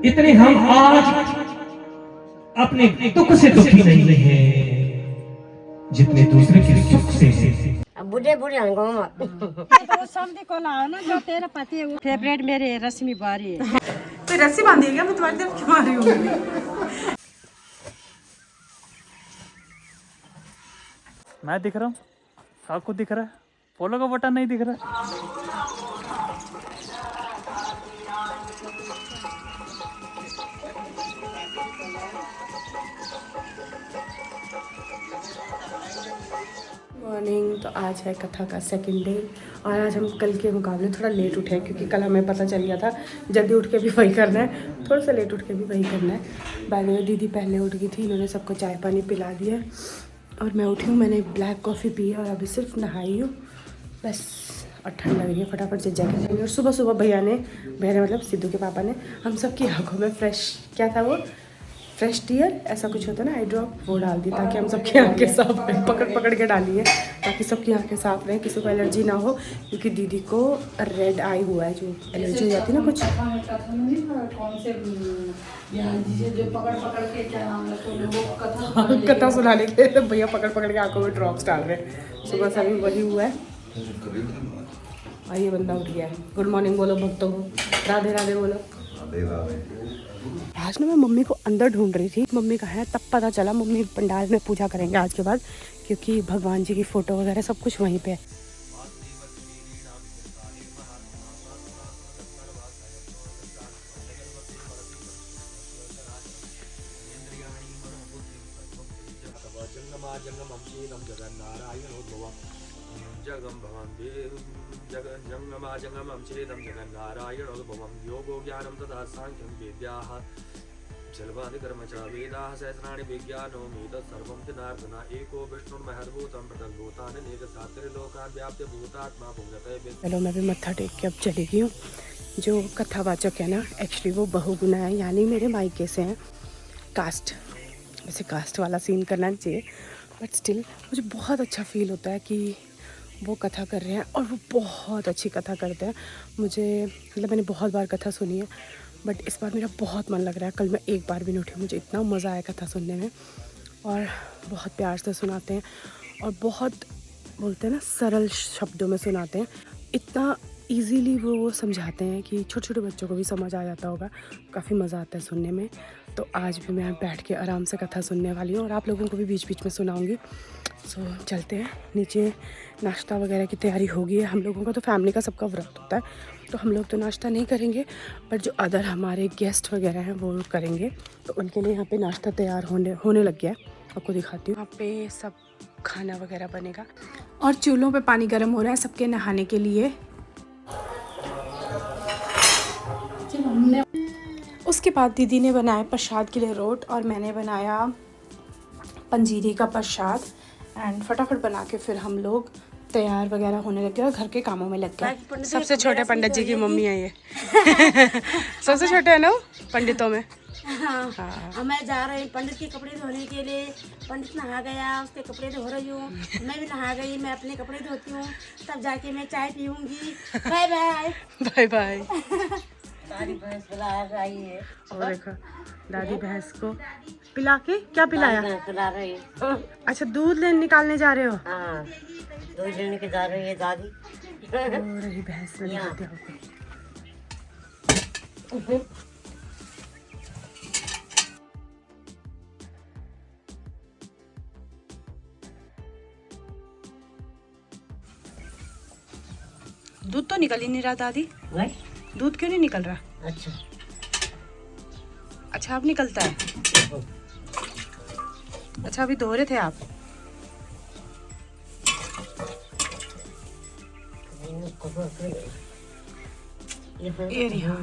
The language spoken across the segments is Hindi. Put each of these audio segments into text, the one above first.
इतने हम आज अपने दुख से दुखी नहीं है जितने दूसरे के सुख से। बुढ़े बुढ़े तो समझे को लाओ ना जो तेरा पति है वो फेवरेट मेरे रश्मि बारी है। कोई रस्सी बांधी है क्या? मैं तुम्हारी तरफ क्यों आ रही हूँ? मैं दिख रहा हूँ, आपको दिख रहा है, फॉलो का बटन नहीं दिख रहा। मॉर्निंग। तो आज है कथा का सेकंड डे और आज हम कल के मुकाबले थोड़ा लेट उठे क्योंकि कल हमें पता चल गया था जल्दी उठ के भी वही करना है, थोड़ा सा लेट उठ के भी वही करना है। बाय द वे दीदी पहले उठ गई थी, इन्होंने सबको चाय पानी पिला दिया और मैं उठी हूँ। मैंने ब्लैक कॉफ़ी पी है और अभी सिर्फ नहाई हूँ बस। और ठंड लग रही है, फटाफट से जैकेट पहनी। और सुबह सुबह भैया ने मतलब सिद्धू के पापा ने हम सब की आँखों में फ्रेश क्या था वो फ्रेश टीयर ऐसा कुछ होता है ना, आई ड्रॉप, वो डाल दी ताकि हम सबकी आंखें साफ रहें। पकड़ के डाली है ताकि सबकी आंखें साफ रहें, किसी को एलर्जी ना हो। क्योंकि दीदी को रेड आई हुआ है, जो एलर्जी हो जाती है ना कुछ। कथा सुनाने के लिए भैया पकड़ के आंखों में ड्रॉप्स डाल रहे हैं। सुबह से अभी वही हुआ है और ये बंदा उठ गया है। गुड मॉर्निंग बोलो भक्तों को, राधे राधे बोलो। आज ना मैं मम्मी को अंदर ढूंढ रही थी, मम्मी कहाँ है, तब पता चला मम्मी पंडाल में पूजा करेंगे आज के बाद, क्योंकि भगवान जी की फ़ोटो वगैरह सब कुछ वहीं पे है। योगो ज्ञानम तथा सांख्यम वेद्याः जलवादिकर्मचा वेदाः सहस्राणि विज्ञानोमेत सर्वं जनार्दन एको विष्णुर्महर्भूतं पृथग्भूतानि सात्रिलोकान् व्याप्य भूतात्मा भुंजते। चलो मैं भी मत्था टेक के अब चली गई हूँ। जो कथावाचक है ना, एक्चुअली वो बहुगुना है, यानी मेरे मायके से हैं। कास्ट, वैसे कास्ट वाला सीन करना नहीं चाहिए बट स्टिल मुझे बहुत अच्छा फील होता है कि वो कथा कर रहे हैं और वो बहुत अच्छी कथा करते हैं। मुझे मतलब मैंने बहुत बार कथा सुनी है बट इस बार मेरा बहुत मन लग रहा है। कल मैं एक बार भी नहीं उठी, मुझे इतना मज़ा आया कथा सुनने में। और बहुत प्यार से सुनाते हैं और बहुत बोलते हैं ना सरल शब्दों में सुनाते हैं। इतना इजीली वो समझाते हैं कि छोटे छोटे बच्चों को भी समझ आ जाता होगा। काफ़ी मज़ा आता है सुनने में। तो आज भी मैं बैठ के आराम से कथा सुनने वाली हूँ और आप लोगों को भी बीच बीच में सुनाऊँगी। सो चलते हैं नीचे। नाश्ता वगैरह की तैयारी हो गई है। हम लोगों का तो फैमिली का सबका व्रत होता है तो हम लोग तो नाश्ता नहीं करेंगे बट जो अदर हमारे गेस्ट वगैरह हैं वो करेंगे। तो उनके लिए यहाँ पे नाश्ता तैयार होने लग गया है। आपको दिखाती हूँ। यहाँ पे सब खाना वगैरह बनेगा और चूल्हों पे पानी गर्म हो रहा है सबके नहाने के लिए। उसके बाद दीदी ने बनाया प्रसाद के लिए रोट और मैंने बनाया पंजीरी का प्रसाद। एंड फटाफट बना के फिर हम लोग तैयार वगैरह होने लग गए और घर के कामों में लग गए। सबसे छोटे पंडित जी की मम्मी है ये। सबसे छोटे है ना पंडितों में। हाँ। मैं जा रही पंडित के कपड़े धोने के लिए। पंडित नहा गया, उसके कपड़े धो रही हूँ। मैं भी नहा गई, मैं अपने कपड़े धोती हूँ, तब जाके मैं चाय पीऊंगी। Bye bye bye bye. दादी भैंस पिला रही है। और देखो दादी भैंस को पिला के क्या पिलाया? पिला रही है। अच्छा दूध निकालने जा रहे हो? हाँ, दूध लेने के जा रही है दादी। रही भैंस में दिखाते हो। दूध तो निकल ही नहीं रहा दादी। दूध क्यों नहीं निकल रहा? अच्छा अब निकलता है। अच्छा अभी धो रहे थे आप? एरिया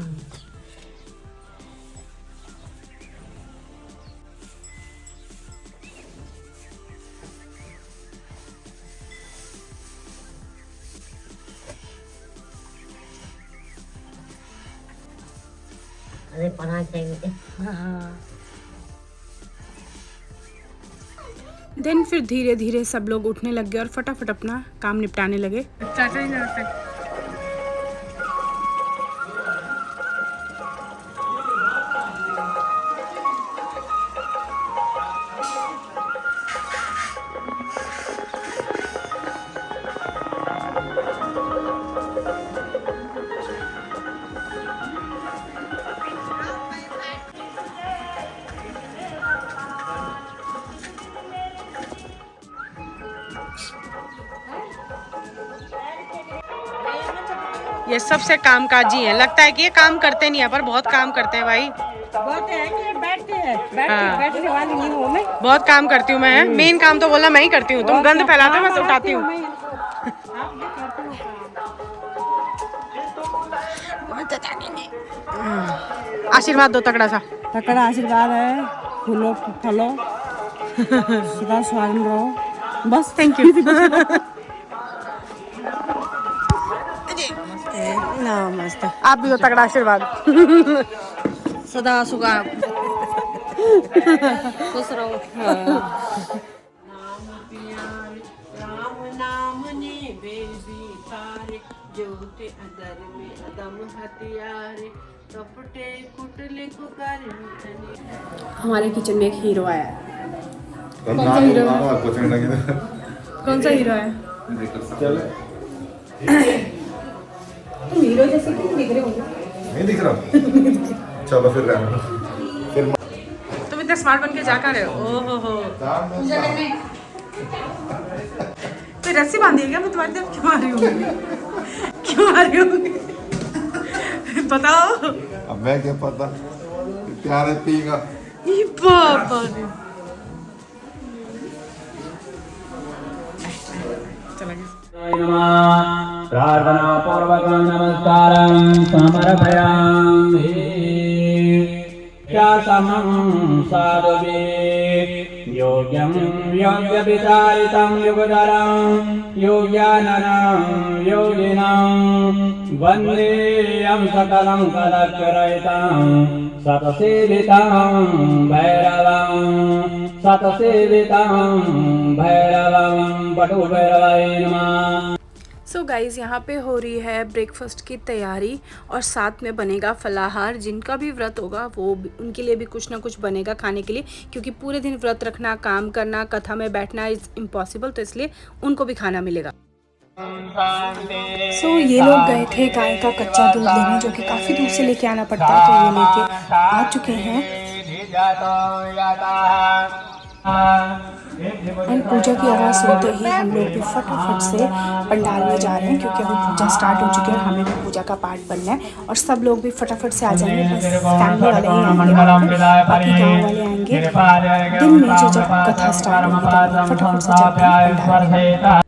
अरे पढ़ना चाहिए। हाँ। देन फिर धीरे धीरे सब लोग उठने लग गए और फटाफट अपना काम निपटाने लगे। चाचा जी नमस्ते। ये सबसे कामकाजी है। लगता है कि ये काम करते नहीं है पर बहुत काम करते हैं भाई। बोलते हैं कि बैठते हैं, हाँ। बैठने वाली नहीं हूँ मैं। बहुत काम करती हूँ मैं। मेन काम तो बोला मैं ही करती हूँ, तुम गंद फैलाते हो मैं उठाती हूँ। आशीर्वाद दो तगड़ा सा। तकड़ा आशीर्वाद है, फूलो फलो सदा स्वागत रहो, बस। Thank you. नमस्ते। आप भी दो तगड़ा आशीर्वाद। सदा सुगा खुश रहो। राम नाम ने बेबी तारे जोते अदर में अदम हथियारे कपटे कुटले कुकर। हमारे किचन में एक हीरो आया है। कौन सा हीरो? कौन सा हीरो है? तुम हीरो जैसे क्यों दिख रहे होंगे? नहीं दिख रहा। चलो फिर रहना। तुम इतने स्मार्ट बन के जा कर रहे हो। ओहो हो। कोई रस्सी बांधी है क्या? मैं तुम्हारी तरफ क्यों आ रही हूँ? क्यों आ रही हूँ? बताओ। अब मैं क्या पता प्यारे पीगा। ये बाबा रे। चला गया। प्रार्थना पूर्वक नमस्कारं समर्पयामि। क्या समं साधुवे योग्यं योग्यविचारितं युगधरं योग्याननं योगिनं वन्देयं सकलं कलक्षरहितं सतसेवितं भैरवं पटुभैरवाय नमः। सो गाइज़ यहाँ पे हो रही है ब्रेकफास्ट की तैयारी और साथ में बनेगा फलाहार। जिनका भी व्रत होगा वो उनके लिए भी कुछ ना कुछ बनेगा खाने के लिए, क्योंकि पूरे दिन व्रत रखना, काम करना, कथा में बैठना इज़ इम्पॉसिबल, तो इसलिए उनको भी खाना मिलेगा। सो ये लोग गए थे गाय का कच्चा दूध लेने, जो कि काफ़ी दूर से लेके आना पड़ता है, तो ये लेके आ चुके हैं। एंड पूजा की आवाज़ सुनते ही हम लोग भी फटाफट से पंडाल में जा रहे हैं, क्योंकि अभी पूजा स्टार्ट हो चुकी है और हमें भी पूजा का पार्ट बनना है। और सब लोग भी फटाफट से आ जाएंगे, बस फैमिली वाले ही आएंगे, बाकी गाँव वाले आएंगे। दिन में जो जब कथा स्टार्ट होगी तब फटाफट से चलते हैं पंडाल।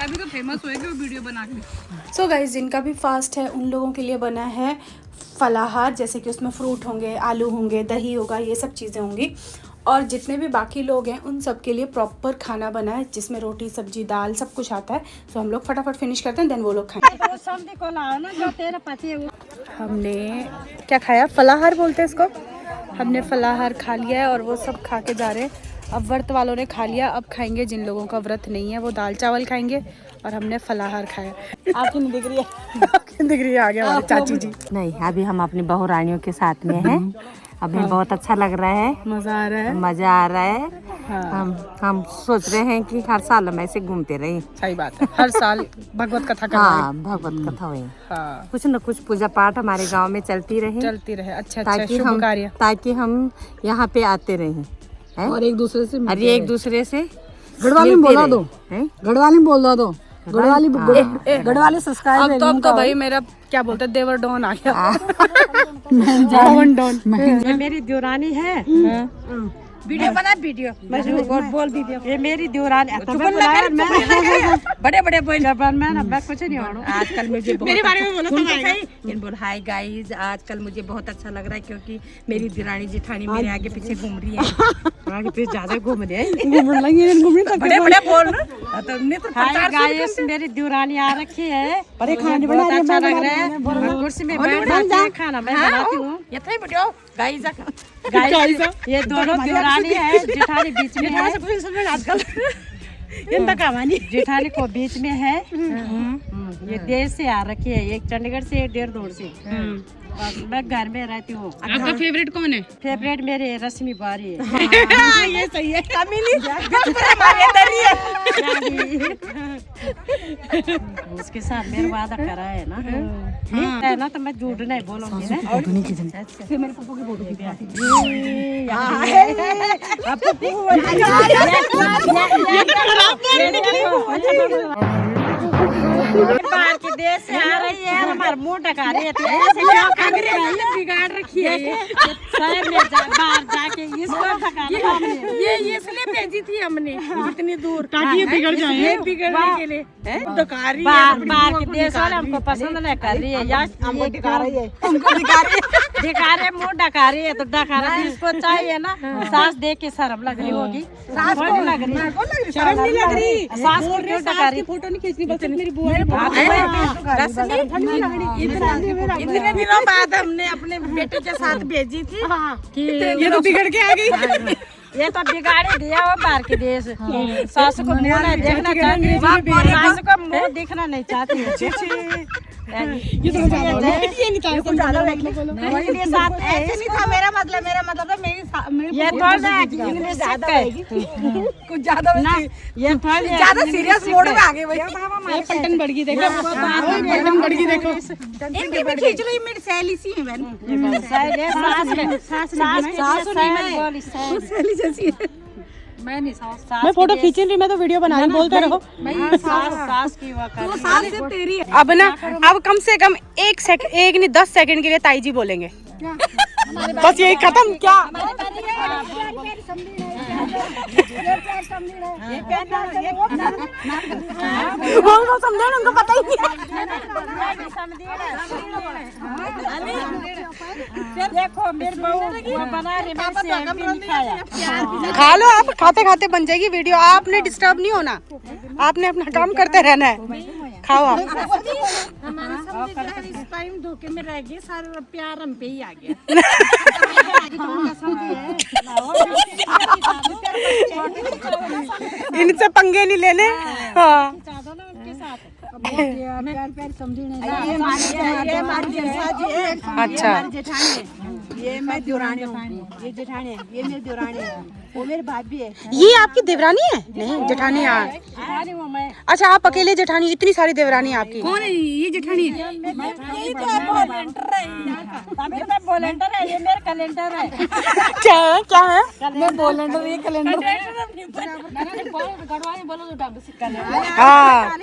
तभी तो फेमस हुए कि वो वीडियो बना के। सो गाइस जिनका भी फास्ट है उन लोगों के लिए बना है फलाहार, जैसे कि उसमें फ्रूट होंगे, आलू होंगे, दही होगा, ये सब चीज़ें होंगी। और जितने भी बाकी लोग हैं उन सब के लिए प्रॉपर खाना बना है, जिसमें रोटी, सब्जी, दाल सब कुछ आता है। सो हम लोग फटाफट फिनिश करते हैं, देन वो लोग खाएंगे। सब्जी को लाओ ना जो तेरा पति है। हमने क्या खाया? फलाहार बोलते हैं इसको। हमने फलाहार खा लिया है और वो सब खा के जा रहे हैं। अब व्रत वालों ने खा लिया, अब खाएंगे जिन लोगों का व्रत नहीं है वो दाल चावल खाएंगे, और हमने फलाहार खाया। आपकी नहीं दिख रही है? आपकी दिख रही है? आ गया हमारी चाची जी। नहीं, अभी हम अपनी बहू रानियों के साथ में हैं। अभी बहुत अच्छा लग रहा है, मज़ा आ रहा है, मजा आ रहा है। हाँ। हम सोच रहे हैं कि हर साल हम ऐसे घूमते रहे। सही बात है, हर साल भगवत कथा करवाएं। हाँ, भगवत कथा हुई। हाँ, कुछ न कुछ पूजा पाठ हमारे गांव में चलती रहे। अच्छा ताकि हम यहाँ पे आते रहे और एक दूसरे से गढ़वाली बोला दो, गढ़वाली बोल दो, गढ़वाली सब्सक्राइब। अब तो भाई मेरा क्या बोलते हैं, देवर डॉन आ गया। मेरी देवरानी है, वीडियो बना वीडियो बोल वीडियो ये मेरी देवरानी बड़े बड़े बोल मैं कुछ नहीं हूँ आजकल मुझे मेरे बारे में बोला हाय गाइस आजकल मुझे बहुत अच्छा लग रहा है क्योंकि मेरी देवरानी जेठानी मेरे आगे पीछे घूम रही है आगे पीछे ज्यादा घूम रही है बड़े बड़े बोल हाय गाइस मेरी देवरानी आ रखी है बहुत अच्छा लग रहा है कुर्सी में बैठ खाना मैं बनाती हूँ गाइस ये दोनों देवरानी है जेठानी बीच में है आजकल जेठानी को बीच में है ये देश से आ रखी है एक चंडीगढ़ से एक देहरादून से और मैं घर में रहती हूँ। आपका फेवरेट कौन है? फेवरेट मेरे रश्मि बारी है। ये सही है कामिनी उसके साथ मेरा वादा करा है ना है ना तो मैं झूठ नहीं बोलूंगी मेरे पापा की फोटो बाहर के देश से आ रही है हमारा मुंह ढका रही है बिगाड़ रखी है शहर में बाहर जाके इसको ढका ये इसलिए भेजी थी हमने इतनी दूर ताकि ये बिगड़ जाए बिगड़ने के लिए बाहर के देश वाले हमको पसंद नहीं कर रही है यार हमको दिखा रही है दिखा रहे मुंह ढका रही है तो ढका रही है इसको चाहिए ना सास देख के शर्म लग रही होगी सास को लग रही शर्म नहीं लग रही सास को क्यों ढका रही फोटो नहीं खींचनी बस मेरी बुआ इतने दिनों बाद हमने अपने बेटे के साथ भेजी थी कि ये तो बिगड़ के आ गई ये तो बिगाड़े दिया वो बाहर के देश सास को मुंह नहीं देखना चाहती सास को मुंह देखना नहीं चाहती ये तो ज्यादा मेरा मतलब ये थोड़ा इंग्लिश ज्यादा कुछ ज्यादा ये ज्यादा सीरियस मोड में आ गए भैया पलटन बढ़ गई देखो पलटन बढ़ गई देखो इनकी भी खींच लो मेरी सहेली सी है बहन सहेली जैसी है मैं फोटो खींच रही मैं तो वीडियो बना रही बोलते रहो सास की वो सास से तेरी है। अब ना अब कम से कम 1 नहीं 10 सेकंड के लिए ताई जी बोलेंगे बस यही खत्म क्या समझे उनको पता ही देखो मेरे बहू बना रही खा लो आप खाते खाते बन जाएगी वीडियो आपने डिस्टर्ब नहीं होना आपने अपना काम करते रहना है खाओ आप इस टाइम धोखे में रह गए सारा प्यार हम पे ही आ गया इनसे पंगे नहीं लेने हाँ अच्छा ये मैं देवरानी हूँ ये जेठानी है ये मेरी देवरानी है वो मेरी भाभी है ये आपकी देवरानी है नहीं जेठानी है मैं अच्छा आप अकेले जेठानी इतनी सारी देवरानी आपकी कौन है ये जेठानी वॉलंटियर है ये मेरा कैलेंडर है क्या है मैं वॉलंटियर ये कैलेंडर हाँ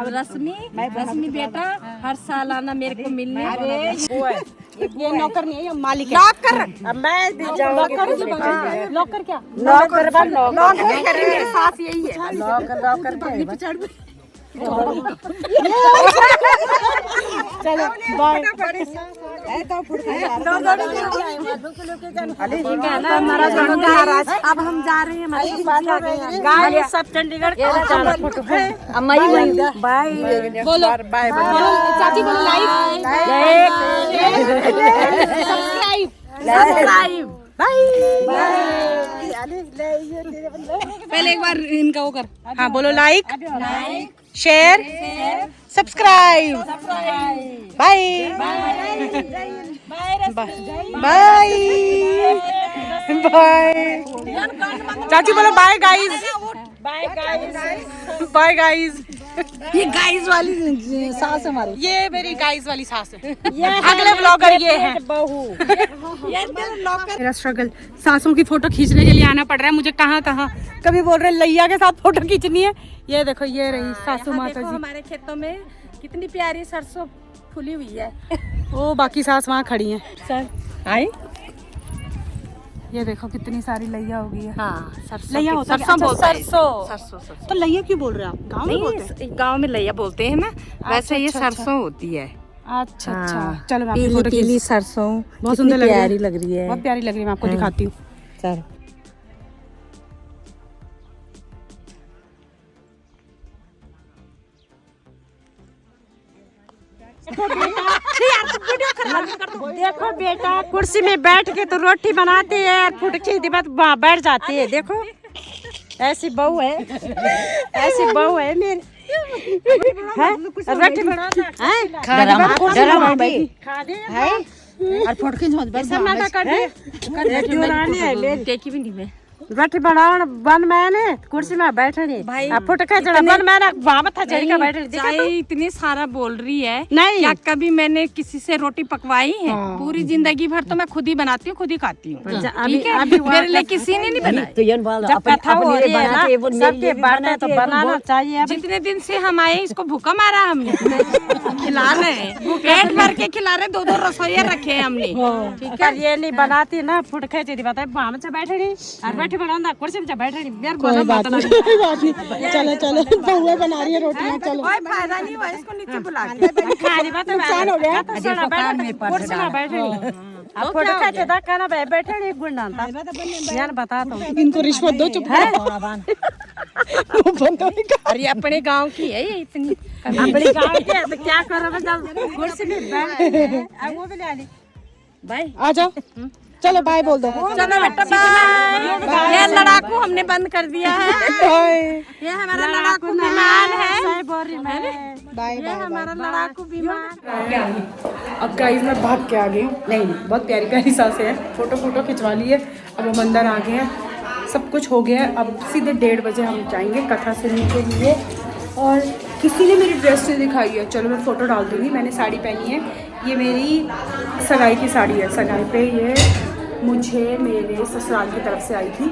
रश्मि बेटा हर साल आना मेरे को मिलने ये नौकर नहीं है ये मालिक है नौकर मैं भी जाऊंगी नौकर क्या नौकर मेरे साथ यही है नौकर चलो बाय अब हम जा रहे हैं सब चंडीगढ़ बाय बोलो बाय चाची बोलो लाइक सब्सक्राइब पहले एक बार इनका वो कर हाँ बोलो like share subscribe bye bye bye चाची बोलो बाय गाइस बाय गाइस ये गाइस वाली सास हमारी, ये मेरी गाइस वाली सास है। अगले ब्लॉगर ये है बहू। मेरा स्ट्रगल, सासों की फोटो खींचने के लिए आना पड़ रहा है मुझे कहाँ कहाँ। कभी बोल रहे लैया के साथ फोटो खींचनी है, ये देखो ये रही सासू माता जी। हमारे खेतों में कितनी प्यारी सरसों फूली हुई है। ओ बाकी सास वहाँ खड़ी हैं। सर आई, ये देखो कितनी सारी लैया हो गई है। हाँ सरसों, लैया होता है, सरसों अच्छा, बोलते हैं। सरसों। सरसों तो लैया क्यों बोल रहे हैं आप? गाँव में बोलते हैं? नहीं, गांव में लैया बोलते हैं ना, वैसे ये अच्छा, सरसों होती है। अच्छा अच्छा, हाँ, चलो मैं आपकी पीली फोटो पीली सरसों बहुत कितनी सुंदर लग रही है। प्यारी लग रही है। बहुत प्यारी लग रही है, मैं आपको दिखाती हूँ। चल देखो बेटा, कुर्सी में बैठ के तो रोटी बनाते हैं, फुटकी दिबत बैठ जाती है। देखो ऐसी बहू है, ऐसी बहू है मेरी। रोटी बना और फुटकी रोटी बनाओ बन मैंने कुर्सी में बैठनी भाई, फुटका जड़ा बन मैंने वहां था जड़ी का बैठनी। चाहे इतनी सारा बोल रही है, नहीं क्या कभी मैंने किसी से रोटी पकवाई है? पूरी जिंदगी भर तो मैं खुद ही बनाती हूँ, खुद ही खाती हूँ। ठीक है, मेरे लिए किसी ने नहीं बनाई। जब कथा हो रही है ना, सबके बाटे तो बनाना चाहिए। जितने दिन से हम आए इसको भूखा मारा हमने, खिला रहे हैं, पेट भर के खिला रहे, 2-2 रसोइया रखे हैं हमने। ठीक है, ये नहीं बनाती ना फुटके चीज बताए वहां से बैठनी और बैठी बनाना कुर्सी में बैठनी। कोई बात नहीं, चलो चलो बहुआ बना रही है रोटियां, चलो कोई फायदा नहीं हुआ इसको नीचे बुला के। खाने बात नुकसान हो गया। कुर्सी में बैठनी अब फुटका चेदा खाना बैठनी गुंडा यार बता दो इनको रिश्वत दो, चुप है। अरे अपने गांव की है ये इतनी, अपने गाँव के तो क्या करो जब कुर्सी में बैठ वो भी ले आली भाई आ जाओ, चलो बाय बोल दो। चलो बेटा बाय। ये लड़ाकू हमने बंद कर दिया है, ये हमारा लड़ाकू विमान है। बाय ये हमारा लड़ाकू विमान। अब गाइस मैं भाग के आ गई हूँ। नहीं बहुत प्यारी प्यारी सांसें हैं, फोटो खिंचवा ली है। अब हम अंदर आ गए हैं, सब कुछ हो गया है। अब सीधे 1:30 बजे हम जाएंगे कथा सुनने के लिए। और किसी ने मेरी ड्रेस नहीं दिखाई है, चलो मैं फ़ोटो डाल दूँगी। मैंने साड़ी पहनी है, ये मेरी सगाई की साड़ी है। सगाई पे ये मुझे मेरे ससुराल की तरफ से आई थी,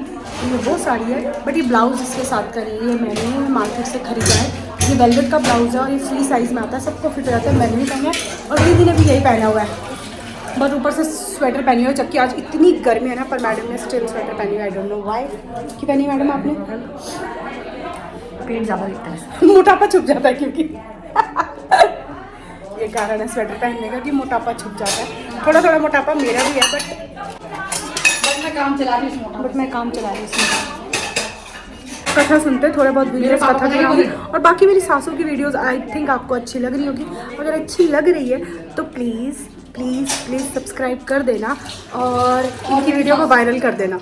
ये वो साड़ी है। बट ये ब्लाउज़ इसके साथ का नहीं है, मैंने मार्केट से ख़रीदा है। ये वेलवेट का ब्लाउज़ है और ये फ्री साइज़ में आता है, सबको फिट हो जाता है। मैंने भी पहना है और दीदी ने भी यही पहना हुआ है, बट ऊपर से स्वेटर पहनी हुई है। जबकि आज इतनी गर्मी है ना, पर मैडम ने स्टिल स्वेटर पहनी हुई। आई डोंट नो व्हाई कि पहनी मैडम आपने। पेट ज्यादा दिखता है, मोटापा छुप जाता है क्योंकि ये कारण है स्वेटर पहनने का कि मोटापा छुप जाता है। थोड़ा थोड़ा मोटापा मेरा भी है, बट मैं काम चला रही हूँ इसमें। कथा सुनते थोड़े बहुत वीडियोस कथा के होंगी, और बाकी मेरी सासू की वीडियोस आई थिंक आपको अच्छी लग रही होगी। अगर अच्छी लग रही है तो प्लीज़ प्लीज़ प्लीज़ सब्सक्राइब कर देना और इनकी वीडियो को वायरल कर देना,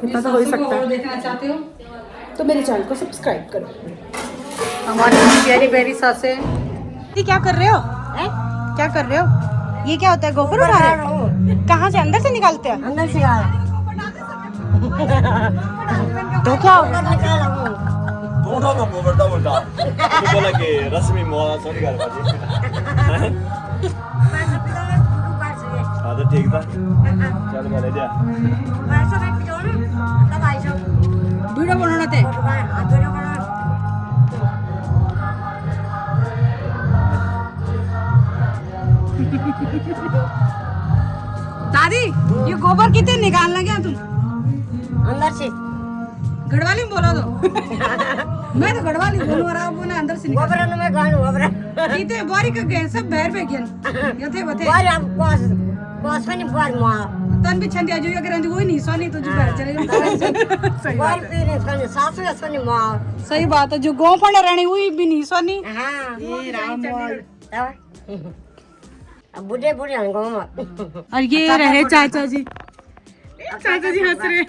इतना तो हो ही सकता है। देखना चाहते हो तो मेरे चैनल को सब्सक्राइब करो। हमारी प्यारी प्यारी सासे। ये क्या कर रहे हो? क्या कर रहे हो? ये क्या होता है? गोबर उठा रहे हो? कहाँ से? अंदर से निकालते हैं? अंदर से आ तो क्या होगा? रश्मि मोला छोड़ी घर हाँ तो ठीक था, चल बोले जा वीडियो बनाना थे। दादी ये गोबर कितने निकालना क्या तुम? अंदर से गढ़वाली में बोलो तो। मैं तो गढ़वाली बोल रहा हूँ ना, अंदर से निकाल। गोबरन में गान गोबर कितने बारी का गए सब बहर पे गए यथे बथे बार आप कोस में बार मां तन भी छंदिया जो अगर अंदर वही नहीं सोनी तो जो बहर चले सही बार बात है। पीने खाने सासू असनी मां सही बात है, जो गांव पड़े रहनी वही भी नहीं सोनी। हां ये राम बोल अब बुढ़े बुढ़े गांव में। और ये रहे चाचा जी। चाचा जी हंस रहे,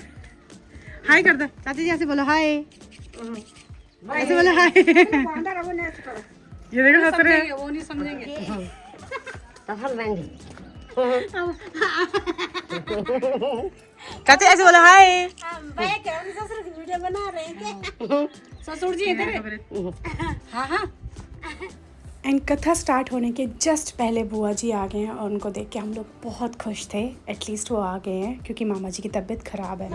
हाय कर दो चाचा जी, ऐसे बोलो हाय, ऐसे बोलो हाय। ये देखो हंस रहे हैं। वो नहीं समझेंगे। सफल बंदी चाचा ऐसे बोलो हाय। वीडियो बना रहे हैं क्या? ससुर जी इधर है। हाँ हाँ। एंड कथा स्टार्ट होने के जस्ट पहले बुआ जी आ गए हैं और उनको देख के हम लोग बहुत खुश थे। एटलीस्ट वो आ गए हैं क्योंकि मामा जी की तबीयत खराब है।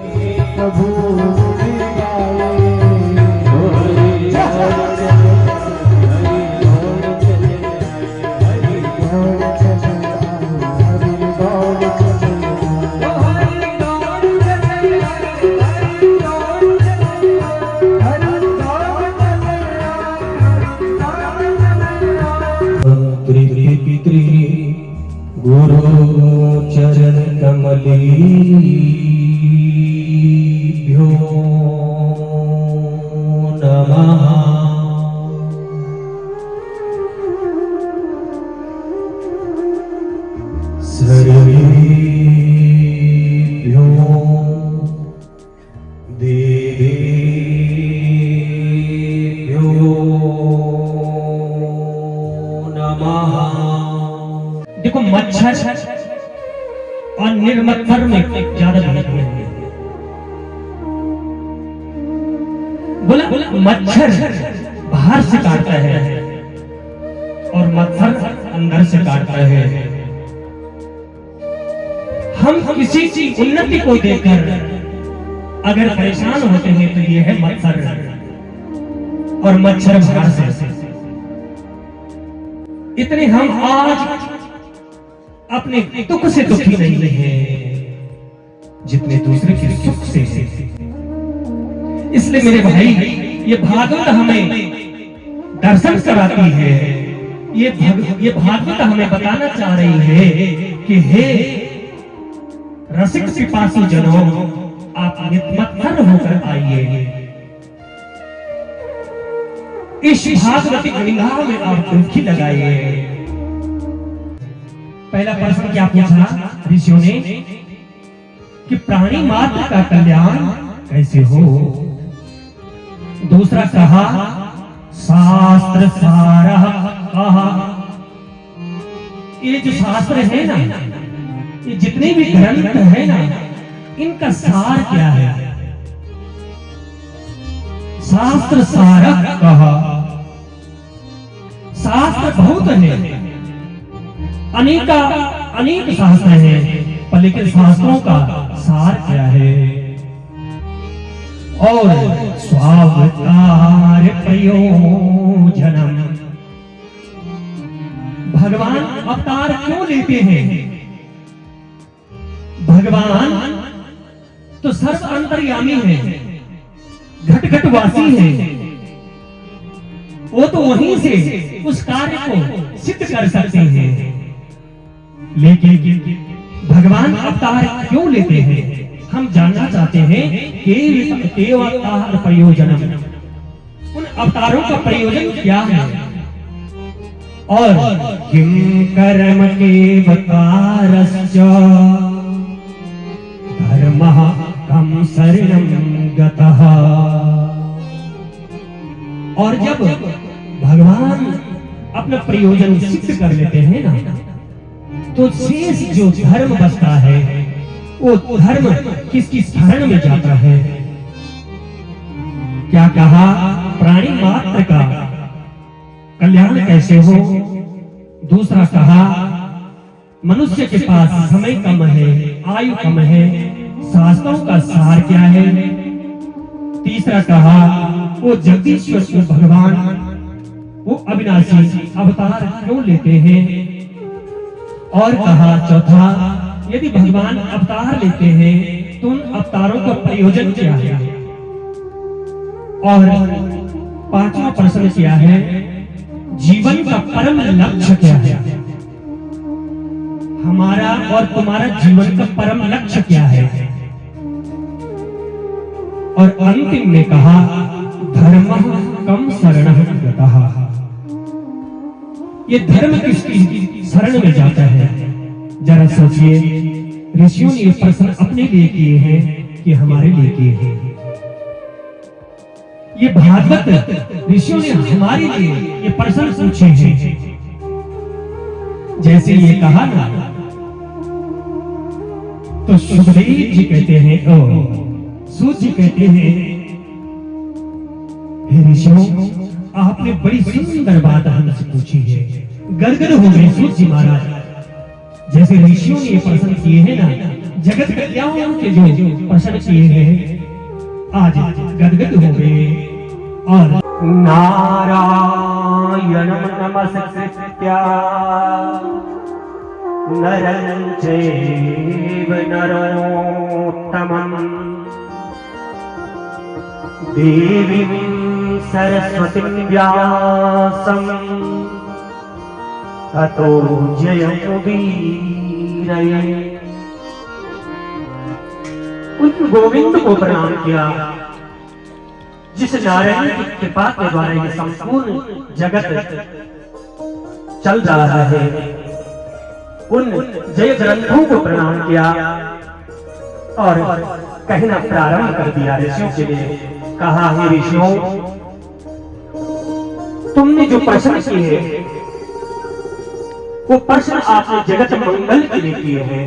गुरु चरण कमलीभ्यो नमः। सर्वेभ्यो देवेभ्यो नमः। देखो मच्छर और निर्मच्छर में ज्यादा भेद है। बोला मच्छर बाहर से काटता है और मच्छर अंदर से काटता है। हम किसी की उन्नति को देखकर अगर परेशान होते हैं तो ये है मच्छर, और मच्छर बाहर से। इतने हम आज अपने दुख से दुखी नहीं है जितने दूसरे के सुख से। इसलिए मेरे भाई ये भागवत हमें दर्शन कराती है। ये भागवत हमें बताना चाह रही है कि हे रसिक पिपासु जनों, आप नित्मत्तर होकर आइए। इस भागवती गंगा में आप डुबकी लगाइए। पहला प्रश्न क्या पूछा ऋषियों ने कि प्राणी मात्र का कल्याण कैसे हो। दूसरा कहा शास्त्र सारः कहा। ये जो शास्त्र है ना, ये जितने भी ग्रंथ है ना, इनका सार क्या है। शास्त्र सारः कहा। शास्त्र बहुत है, अनेक शास्त्र हैं, पर लेकिन शास्त्रों का सार क्या है। और स्वावतार प्रयोजनम, भगवान अवतार क्यों लेते हैं। भगवान तो सर्व अंतर्यामी है, घट घट वासी है। वो तो वहीं से उस कार्य को सिद्ध कर सकते हैं। लेकिन भगवान अवतार क्यों लेते हैं, हम जानना चाहते हैं। केवल प्रयोजनम, उन अवतारों का प्रयोजन क्या है। और किम कर्म केवतारस्य धर्मः कम शरणं गतः। और जब भगवान अपना प्रयोजन सिद्ध कर लेते हैं ना, तो शेष जो धर्म बचता है वो धर्म किसकी शरण में जाता है। क्या कहा, प्राणी मात्र का कल्याण कैसे हो। दूसरा कहा मनुष्य के पास समय कम है, आयु कम है, शास्त्रों का सार क्या है। तीसरा कहा वो जगदीश्वर भगवान वो अविनाशी अवतार क्यों लेते हैं। और कहा चौथा, यदि भगवान अवतार लेते हैं तो उन अवतारों का प्रयोजन क्या है। और पांचवा प्रश्न क्या है, जीवन का परम लक्ष्य क्या है। हमारा और तुम्हारा जीवन का परम लक्ष्य क्या है। और अंतिम में कहा धर्मः कम शरणः गतः। ये धर्म किसकी शरण में जाता है। जरा सोचिए, ऋषियों ने ये प्रश्न अपने लिए किए हैं कि हमारे लिए किए हैं। ये भागवत ऋषियों ने हमारे लिए ये प्रश्न पूछे हैं। जैसे ये कहा ना, तो सुखदेव जी कहते हैं, सूत जी कहते हैं हे ऋषियों, आपने बड़ी सुंदर बात हमसे पूछी है। गदगद हो गए सूत जी महाराज। जैसे ऋषियों ने ये प्रश्न किए हैं ना, जगत कल्याण के जो प्रश्न किए हैं, आज गदगद हो गए। और नारायणं नमस्कृत्य नरं चैव नरोत्तमम् देवीं सरस्वतीं व्यासं ततो जयमुदीरये। उन गोविंद को प्रणाम किया जिस नारायण की कृपा के द्वारा ये संपूर्ण जगत चल रहा है। उन जय ग्रंथों को प्रणाम किया और कहना प्रारंभ कर दिया ऋषियों के लिए। कहा, हे ऋषियों, तुमने जो प्रश्न किए हैं वो प्रश्न आपने जगत मंगल के लिए किए हैं,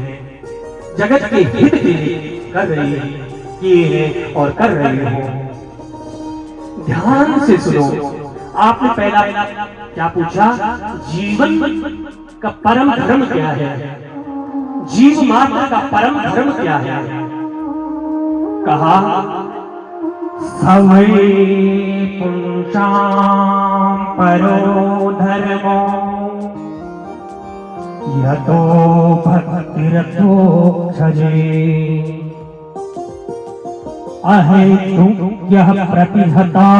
जगत के हित के लिए कर रही है, किए हैं और कर रही हो। ध्यान से सुनो। आपने पहला क्या पूछा? जीवन का परम धर्म क्या है? जीव मात्र का परम धर्म क्या है? कहा, सवै पुंसां परो धर्मो यतो भक्तिरथोक्षजे अहेतुक्यः प्रतिहता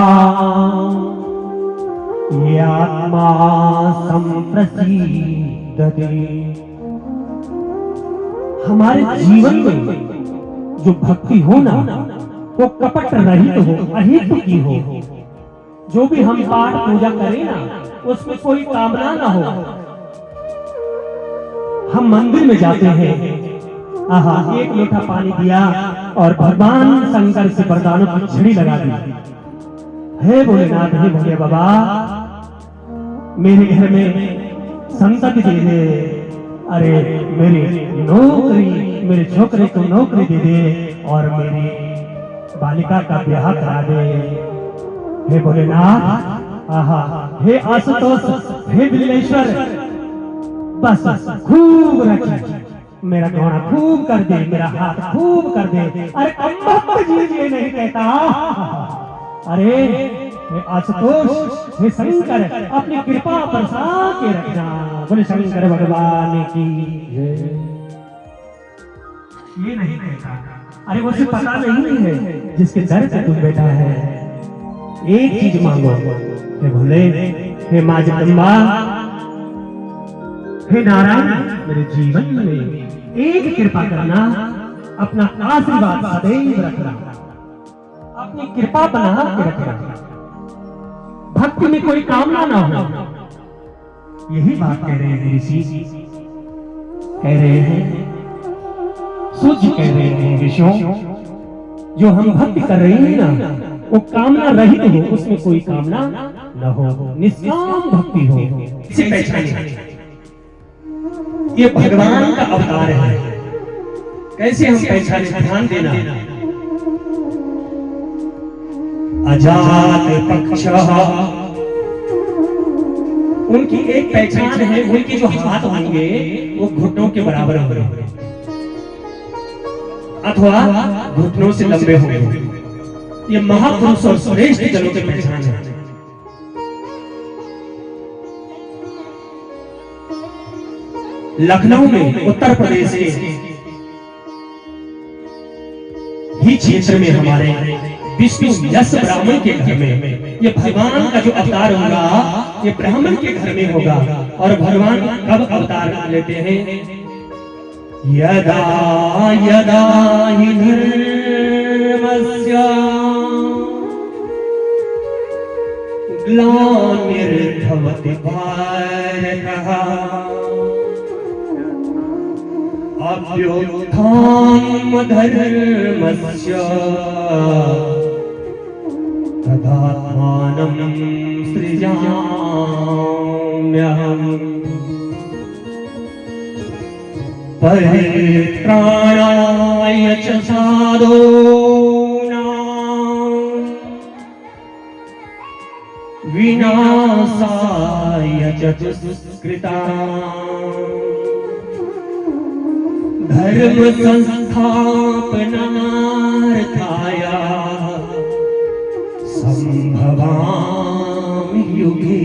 ये आत्मा संप्रसीदते। हमारे जीवन में जो भक्ति हो ना, वो कपट रहित हो, अहित की हो। जो भी हम पाठ पूजा करें ना, उसमें कोई कामना ना हो। हम मंदिर में जाते हैं, आहा, एक लोटा पानी दिया और भगवान शंकर से वरदानों की झड़ी लगा दी। हे भोलेनाथ, हे भोले बाबा, मेरे घर में संतति दे दे, अरे मेरी नौकरी, मेरे छोकरे को नौकरी दे दे और मेरी बालिका का ब्याह करा दे। हे भोलेनाथ, आहा, हे आशुतोष, हे बिल्लेश्वर, बस खूब रखी, मेरा घोड़ा खूब कर दे, मेरा हाथ खूब कर दे। अरे अम्मा जी ये नहीं कहता। अरे हे आशुतोष, हे शंकर, अपनी कृपा बरसा के रखना। बोले शंकर भगवान की जय। ये नहीं कहता। अरे वो सिर्फ पता नहीं है जिसके दर पे तू बैठा है। एक चीज मांगो, हे भोले, हे माँ जगदम्बा, हे नारायण, मेरे जीवन में एक कृपा करना, अपना आशीर्वाद सदैव रखना, अपनी कृपा बना के रखना, भक्ति में कोई कामना ना हो। यही बात कह रहे हैं ऋषि, कह रहे हैं सूर्य, कह रहे हैं ऋषियों, जो हम भक्ति कर रहे हैं ना, वो कामना रहित हो, उसमें कोई कामना न हो, निष्काम भक्ति हो। इसे पहचानिए, ये भगवान का अवतार है। कैसे हम पहचाने? ध्यान देना। अजात पक्षः, उनकी एक पहचान है, उनके जो हाथ होंगे वो घुटनों के बराबर होंगे अथवा घुटनों से लंबे होंगे। ये महापुरुष और श्रेष्ठ जनों की पहचान है। लखनऊ में, उत्तर प्रदेश के ही क्षेत्र में हमारे विष्णु यश ब्राह्मण के घर में ये भगवान का जो अवतार होगा, ये ब्राह्मण के घर में होगा। और भगवान कब अवतार लेते हैं? यदा यदा हि धर्मस्य ग्लानिर्भवति भारतः अभ्युत्थानं धर्मस्य तदात्मानं सृजाम्यहम् परित्राणाय च साधूनां विनाशाय च दुष्कृताम् धर्म संस्थापनार्थाय संभवामि युगे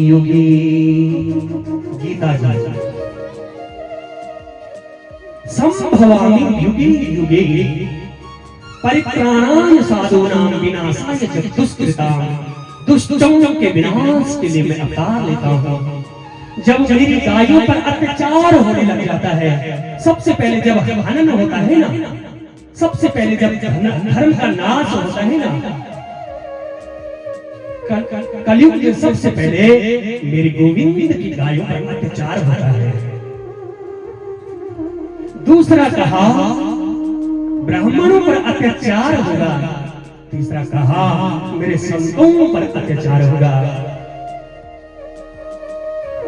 युगे। गीता जी। संभवामि युगे युगे परित्राणाय साधूनां विनाशाय च दुष्कृताम्। दुष्टों के विनाश के लिए मैं अवतार लेता हूँ। जब मेरी गायों पर अत्याचार होने लग जाता है, सबसे पहले जब हनन होता है ना, सबसे पहले जब धर्म का नाश होता है ना, कलयुग के सबसे पहले मेरी गोविंद की गायों पर अत्याचार होता है। दूसरा कहा ब्राह्मणों पर अत्याचार होगा। तीसरा कहा मेरे संतों पर अत्याचार होगा।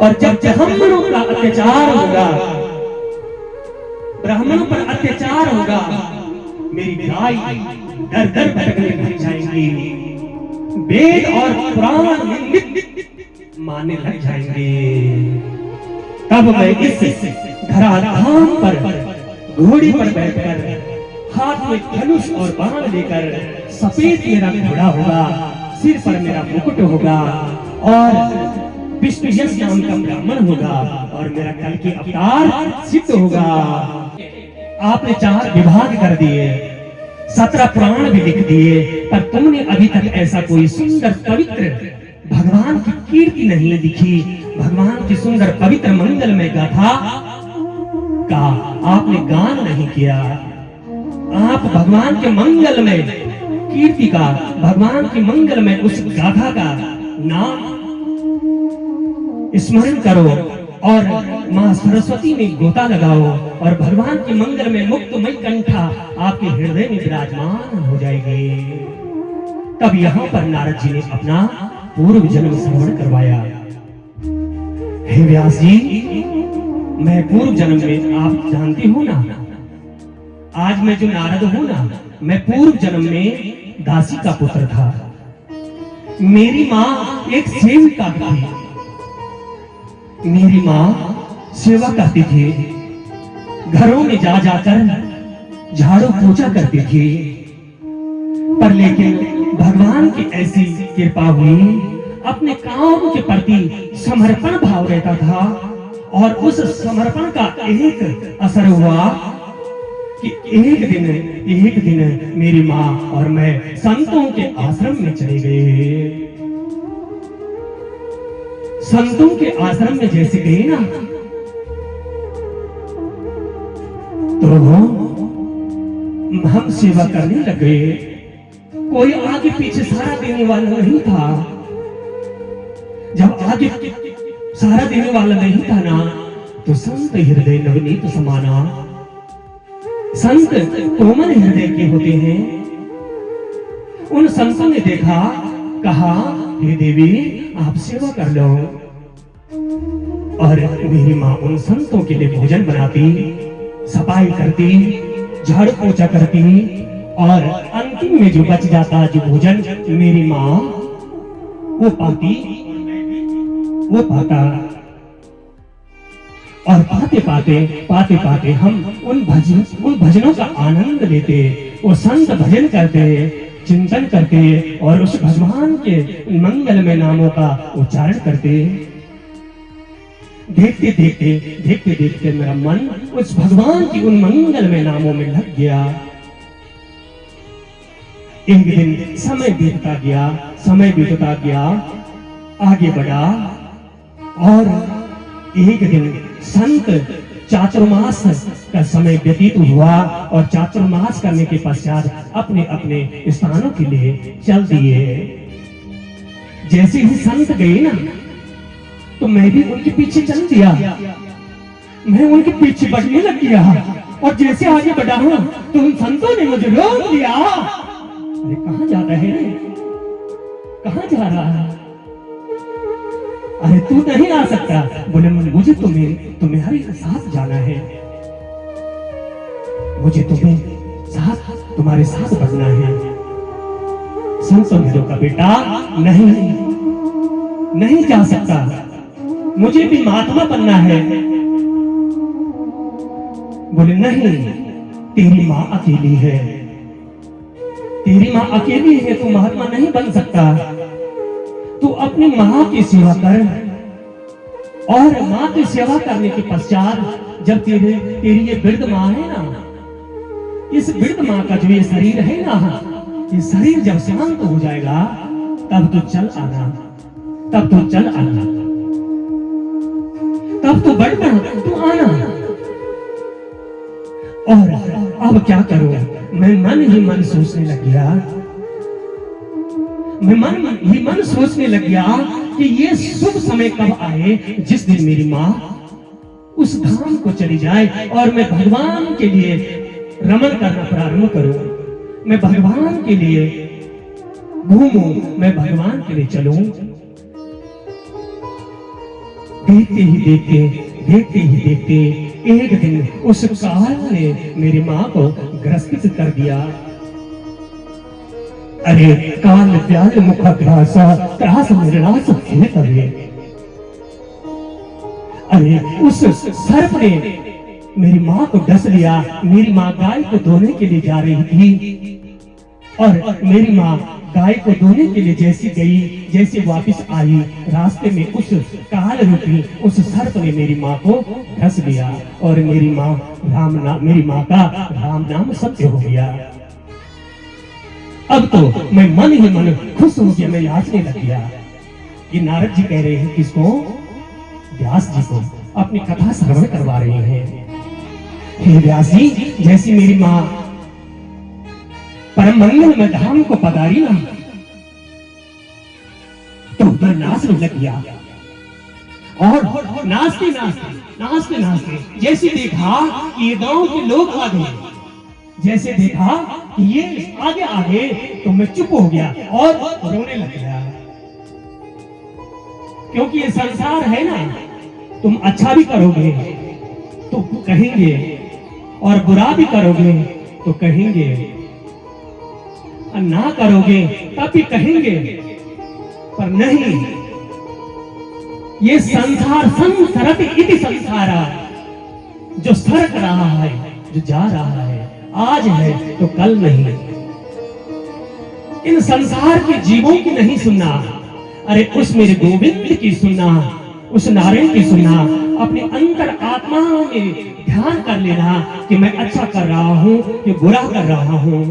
और जब ब्राह्मणों का अत्याचार होगा, ब्राह्मणों पर अत्याचार होगा, मेरी गाय दर दर भटकने लग जाएंगी, वेद और पुराण मानने लग जाएंगे। तब मैं इस धराधाम पर घोड़े पर बैठकर हाथ में धनुष और बाण लेकर, सफेद मेरा घोड़ा होगा, सिर पर मेरा मुकुट होगा और विष्णु यश नाम का ब्राह्मण होगा और मेरा कल की अवतार सिद्ध होगा। आपने 4 विभाग कर दिए, 17 पुराण भी लिख दिए, पर तुमने अभी तक ऐसा कोई सुंदर पवित्र भगवान की कीर्ति नहीं लिखी। भगवान की सुंदर पवित्र मंगलमय गाथा का आपने गान नहीं किया। आप भगवान के मंगलमय कीर्ति का, भगवान की मंगलमय उस गाथा का नाम स्मरण करो और मां सरस्वती में गोता लगाओ और भगवान की मंगल में मुक्तमय कंठा आपके हृदय में विराजमान हो जाएगी। तब यहाँ पर नारद जी ने अपना पूर्व जन्म स्मरण करवाया। हे व्यास जी, मैं पूर्व जन्म में, आप जानते हो ना, आज मैं जो नारद हूं ना, मैं पूर्व जन्म में दासी का पुत्र था। मेरी माँ एक सेविका थी। मेरी माँ सेवा करती थी, घरों में जा जाकर झाड़ू पोछा करती थी। पर लेकिन भगवान की ऐसी कृपा हुई, अपने काम के प्रति समर्पण भाव रहता था और उस समर्पण का एक असर हुआ कि एक दिन मेरी माँ और मैं संतों के आश्रम में चले गए। संतों के आश्रम में जैसे गए ना, तो हम सेवा करने लगे। कोई आगे पीछे सहारा देने वाला नहीं था। जब आगे सहारा देने वाला नहीं था ना, तो संत हृदय नवनीत समाना, संत कोमल हृदय के होते हैं। उन संतों ने देखा, कहा हे देवी आप सेवा कर लो। और मेरी माँ उन संतों के लिए भोजन बनाती, सफाई करती, झाड़ू पोछा करती और अंतिम में जो बच जाता जो भोजन मेरी माँ वो पाता। और पाते पाते हम उन भजनों का आनंद लेते, वो संत भजन करते, चिंतन करते और उस भगवान के मंगलमय नामों का उच्चारण करते। देखते देखते मेरा मन उस भगवान की उन मंगलमय नामों में लग गया। एक दिन समय बीतता गया, आगे बढ़ा और एक दिन संत चातुर्मास का समय व्यतीत हुआ और चातुर्मास करने के पश्चात अपने अपने स्थानों के लिए चल दिए। जैसे ही संत गए ना, तो मैं भी उनके पीछे चल दिया। मैं उनके पीछे बढ़ने लग गया और जैसे आगे बढ़ा हूं तो उन संतों ने मुझे रोक दिया। अरे कहाँ जाता है रे? कहाँ जा रहा है? अरे तू नहीं आ सकता। बोले मुझे तुम्हारे साथ जाना है, मुझे तुम्हारे साथ बढ़ना है। संतों ने रोका, बेटा नहीं, नहीं जा सकता, मुझे भी महात्मा बनना है। बोले नहीं, तेरी माँ अकेली है, तेरी माँ अकेली है, तू महात्मा नहीं बन सकता। तू अपनी माँ की सेवा कर, और माँ की सेवा करने के पश्चात जब तेरी ये वृद्ध माँ है ना, इस वृद्ध माँ का जो ये शरीर है ना, ये शरीर जब शांत हो जाएगा तब तो चल आना, तब तो चल आना, तब तो बढ़ना, तू आना। और अब क्या करूं, मैं मन ही मन सोचने लग गया, मैं मन ही मन सोचने लग गया कि ये शुभ समय कब आए जिस दिन मेरी माँ उस धाम को चली जाए और मैं भगवान के लिए रमण करना प्रारंभ करूं, मैं भगवान के लिए घूमूं, मैं भगवान के लिए चलूं। देखते ही देखते, देखते ही देखते एक दिन उस काल ने मेरी माँ को ग्रसित कर दिया। अरे काल प्याल मुख ग्रास, त्रास निर्नाश है तबे। अरे उस सर्प ने मेरी माँ को डस लिया। मेरी माँ गाय को धोने के लिए जा रही थी और मेरी माँ गाय को धोने के लिए जैसी गई, जैसे वापस आई, रास्ते में उस काल रूपी उस सर्प ने मेरी माँ को डस लिया और मेरी माँ मेरी माँ का राम नाम सत्य हो गया। अब तो मैं मन ही मन खुश हो गया, मैं नाचने लग गया। कि नारद जी कह रहे हैं किसको? व्यास जी को अपनी कथा श्रवण करवा रहे हैं। हे व्यास जी, जैसी मेरी माँ परम मंगल में धाम को पधारी ना, तो मैं नाचने लग गया और नाचते नाचते नाचते नाचते जैसे देखा कि ये गांव के लोग आ गए, जैसे देखा कि ये आगे आगे, तो मैं चुप हो गया और रोने लग गया। क्योंकि ये संसार है ना, तुम अच्छा भी करोगे तो कहेंगे और बुरा भी करोगे तो कहेंगे, ना करोगे तब भी कहेंगे। पर नहीं, ये संसार संसरत इति संसारा, जो सरक रहा है, जो जा रहा है, आज है तो कल नहीं। इन संसार के जीवों की नहीं सुनना, अरे उस मेरे गोविंद की सुनना, उस नारायण की सुनना। अपने अंतर आत्मा में ध्यान कर लेना कि मैं अच्छा कर रहा हूं कि बुरा कर रहा हूं।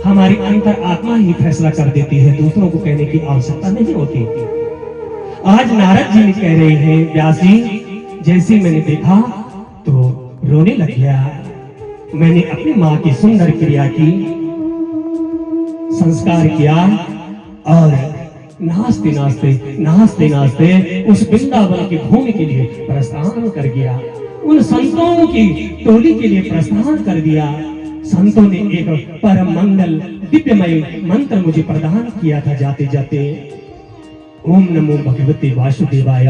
हमारी अंतर आत्मा ही फैसला कर देती है, दूसरों को कहने की आवश्यकता नहीं होती। आज नारद जी कह रहे हैं, व्यास जी जैसे मैंने देखा तो रोने लग गया। मैंने अपनी माँ की सुंदर क्रिया की, संस्कार किया और नाचते नाचते नाचते नाचते उस वृंदावन की भूमि के लिए प्रस्थान कर गया। उन संतों की टोली के लिए प्रस्थान कर दिया। संतों ने एक परम मंगल दिव्यमय मंत्र मुझे प्रदान किया था जाते जाते। ओम नमो भगवते वासुदेवाय।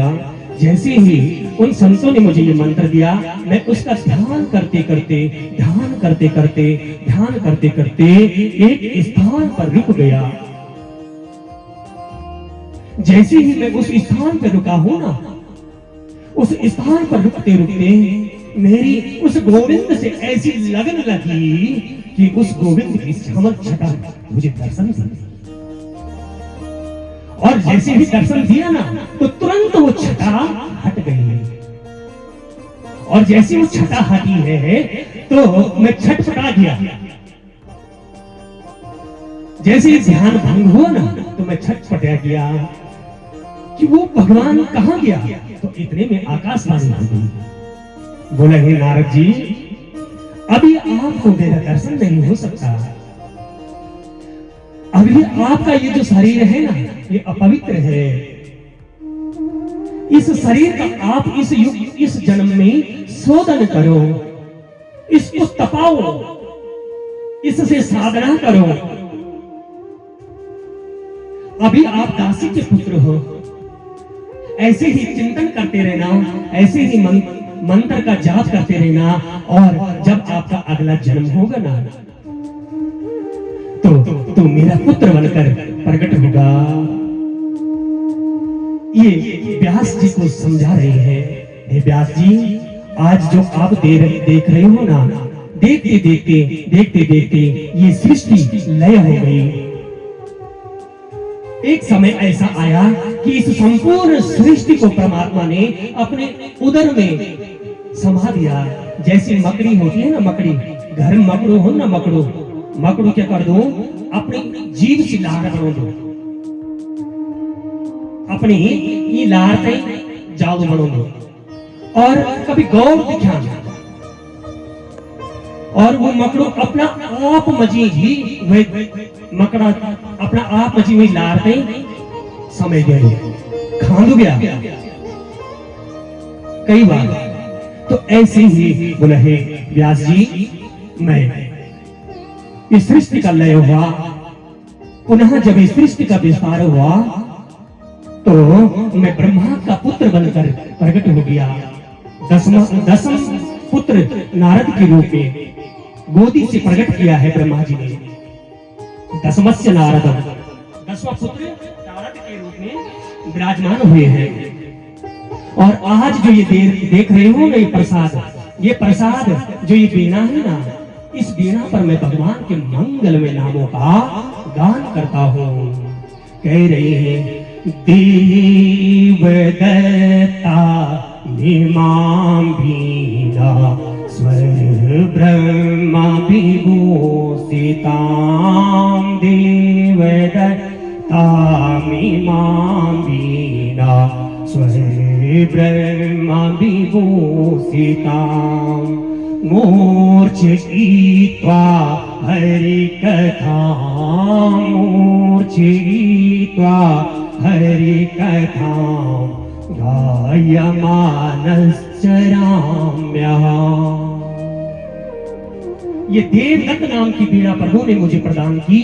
जैसे ही उन संतों ने मुझे ये मंत्र दिया, मैं उसका ध्यान करते करते ध्यान करते करते ध्यान करते करते एक स्थान पर रुक गया। जैसे ही मैं उस स्थान पर रुका हूं ना, उस स्थान पर रुकते रुकते मेरी उस गोविंद से ऐसी लगन लगी कि उस गोविंद की श्यामल छटा मुझे दर्शन दी। और जैसे ही दर्शन दिया ना, तो तुरंत वो छटा हट गई। और जैसे वो छटा हटी है तो मैं छटपटा गया। जैसे ध्यान भंग हुआ ना, तो मैं छटपटा गया कि वो भगवान कहां गया। तो इतने में आकाशवाणी हो गई। बोले, हे नारद जी, अभी आपको मेरा दर्शन नहीं हो सकता। अभी आपका ये जो शरीर है ना, ये अपवित्र है। इस शरीर का आप इस युग इस जन्म में शोधन करो, इसको तपाओ, इससे साधना करो। अभी आप दासी के पुत्र हो, ऐसे ही चिंतन करते रहना, ऐसे ही मंत्र का जाप करते रहना। और जब आपका अगला जन्म होगा ना, तो तुम मेरा पुत्र बनकर प्रकट होगा। ये व्यास जी को समझा रहे हैं, हे व्यास जी, आज जो आप देख रहे हो ना, देखते देखते ये सृष्टि लय हो गई। एक समय ऐसा आया कि इस संपूर्ण सृष्टि को परमात्मा ने अपने उदर में समा दिया। जैसे मकड़ी होती है ना, मकड़ी, घर में मकड़ो हो ना, मकड़ो क्या कर दो, अपनी जीभ से लार बनो दो, अपनी ये लार पे जादू बनो दो, और कभी गौर ध्यान, और वो मकड़ो अपना आप मजी ही मकड़ा अपना आप मजी हुई लार पे समय गए खांदू गया कई बार। तो ऐसे ही बोला है व्यास जी, मैं इस सृष्टि का लय हुआ, पुनः जब इस सृष्टि का विस्तार हुआ तो मैं ब्रह्मा का पुत्र बनकर प्रकट हो गया। दसम पुत्र नारद के रूप में गोदी से प्रकट किया है ब्रह्मा जी ने। दसमस्य नारद, 10वां पुत्र नारद के रूप में विराजमान हुए हैं। और आज जो ये देख रहे हो ना, ये प्रसाद जो ये वीणा है ना, इस वीणा पर मैं भगवान के मंगलमय नामों का गान करता हूँ। कह रहे हैं, देवदत्ता इमां वीणा स्वर ब्रह्मा विभूषितां, देवदत्ता इमां वीणा स्वर ब्रह्मा विभूषितां, मूर्छयित्वा हरिकथां, मूर्छयित्वा हरिकथां गायमानश्चराम्यः। ये देवदत्त नाम की वीणा प्रभु ने मुझे प्रदान की,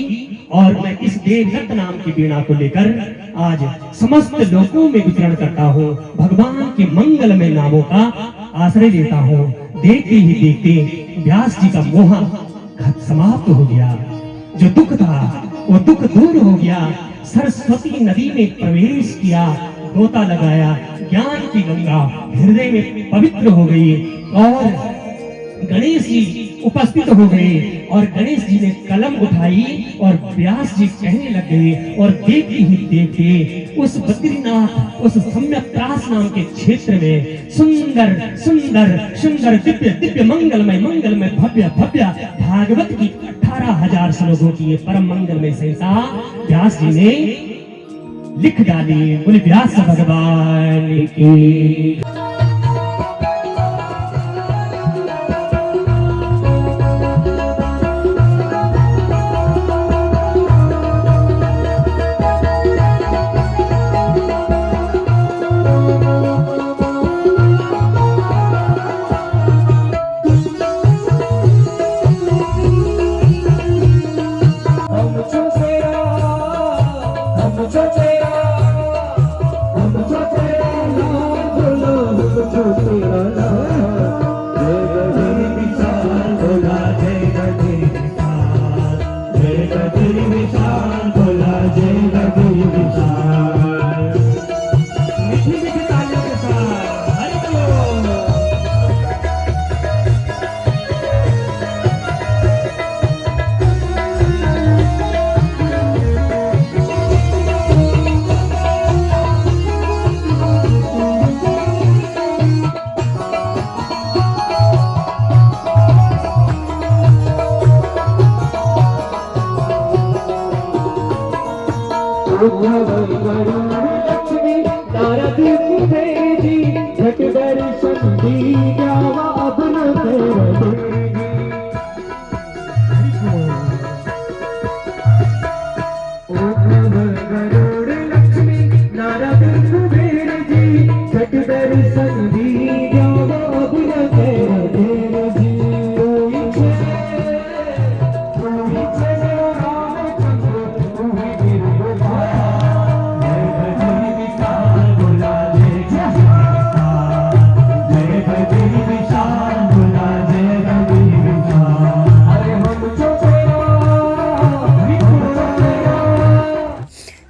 और मैं इस देवदत्त नाम की वीणा को लेकर आज समस्त लोकों में विचरण करता हूँ, भगवान के मंगलमय नामों का आश्रय लेता हूँ। देखते ही देखते व्यास जी का मोह समाप्त हो गया। जो दुख था वो दुख दूर हो गया। सरस्वती नदी में प्रवेश किया, गोता लगाया, ज्ञान की गंगा हृदय में पवित्र हो गई, और गणेश जी उपस्थित हो गए, और गणेश जी ने कलम उठाई और व्यास जी कहने लग गए। और देखते ही देखते उस बद्रीनाथ, उस सम्यक्त्रास नाम के क्षेत्र में सुंदर सुंदर सुंदर दिव्य दिव्य मंगलमय भव्य भव्य भागवत की 18,000 श्लोकों की ये परम मंगलमय संहिता व्यास जी ने लिख डाली। बोले व्यास भगवान की। जय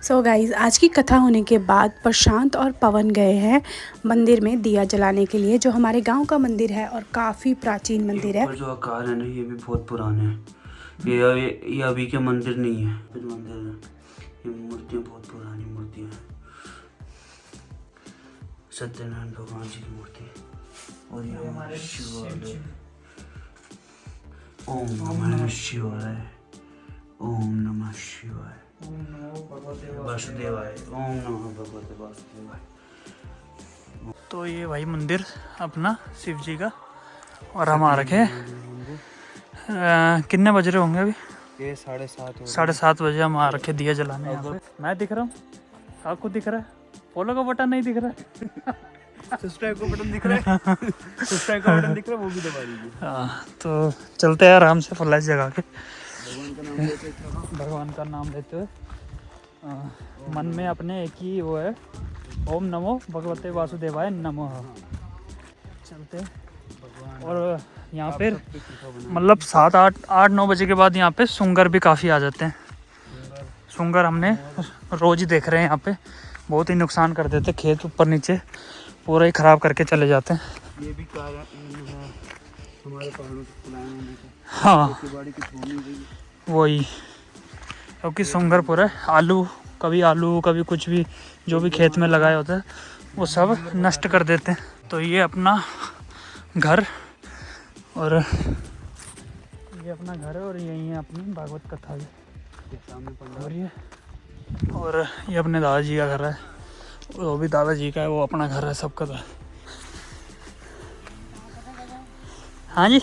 सो गाइस, आज की कथा होने के बाद प्रशांत और पवन गए हैं मंदिर में दिया जलाने के लिए, जो हमारे गांव का मंदिर है और काफ़ी प्राचीन मंदिर है। जो आकार है ना, ये भी बहुत पुराने हैं। ये अभी के मंदिर नहीं है, मंदिर है। ये मूर्तियाँ बहुत पुरानी मूर्तियाँ हैं। सत्यनारायण भगवान जी की मूर्ति है। और ये हमारे शिवालय। ओम नमः शिवाय, ओम नमः शिवाय, वासुदेवाय, ओम नमः भगवते वासुदेवाय। तो ये भाई मंदिर अपना शिव जी का, और हम आ रखे कितने बज रहे होंगे अभी? ये 7:30 7:30 बजे हम आ रखे दिया जलाने यहाँ पे। मैं दिख रहा हूँ, आपको दिख रहा है? फॉलो का बटन नहीं दिख रहा है। सब्सक्राइब का बटन दिख रहा है। सब्सक्राइब का बटन दिख रहा है, वो भी दबा दीजिए। हाँ, तो चलते हैं आराम से फ्लैश जगा के, भगवान का नाम लेते हुए। मन में अपने एक ही वो है, ओम नमो भगवते वासुदेवाय नमः। चलते। और यहाँ पे मतलब 7-8-9 बजे के बाद यहाँ पे सुंगर भी काफ़ी आ जाते हैं। सुंगर हमने रोज़ ही देख रहे हैं यहाँ पे, बहुत ही नुकसान कर देते, खेत ऊपर नीचे पूरा ही ख़राब करके चले जाते हैं। ये भी कारण हमारे पहाड़ों को फुलाने का। हाँ, बाड़ी की छोड़नी चाहिए वही, क्योंकि सुंगर पूरा आलू कभी कुछ भी जो भी खेत में लगाया होता है वो सब नष्ट कर देते हैं। तो ये अपना घर, और ये अपना घर है, और यही है अपनी भागवत कथा भी। और ये अपने दादाजी का घर है, वो भी दादाजी का है, वो अपना घर है सबका था। हाँ जी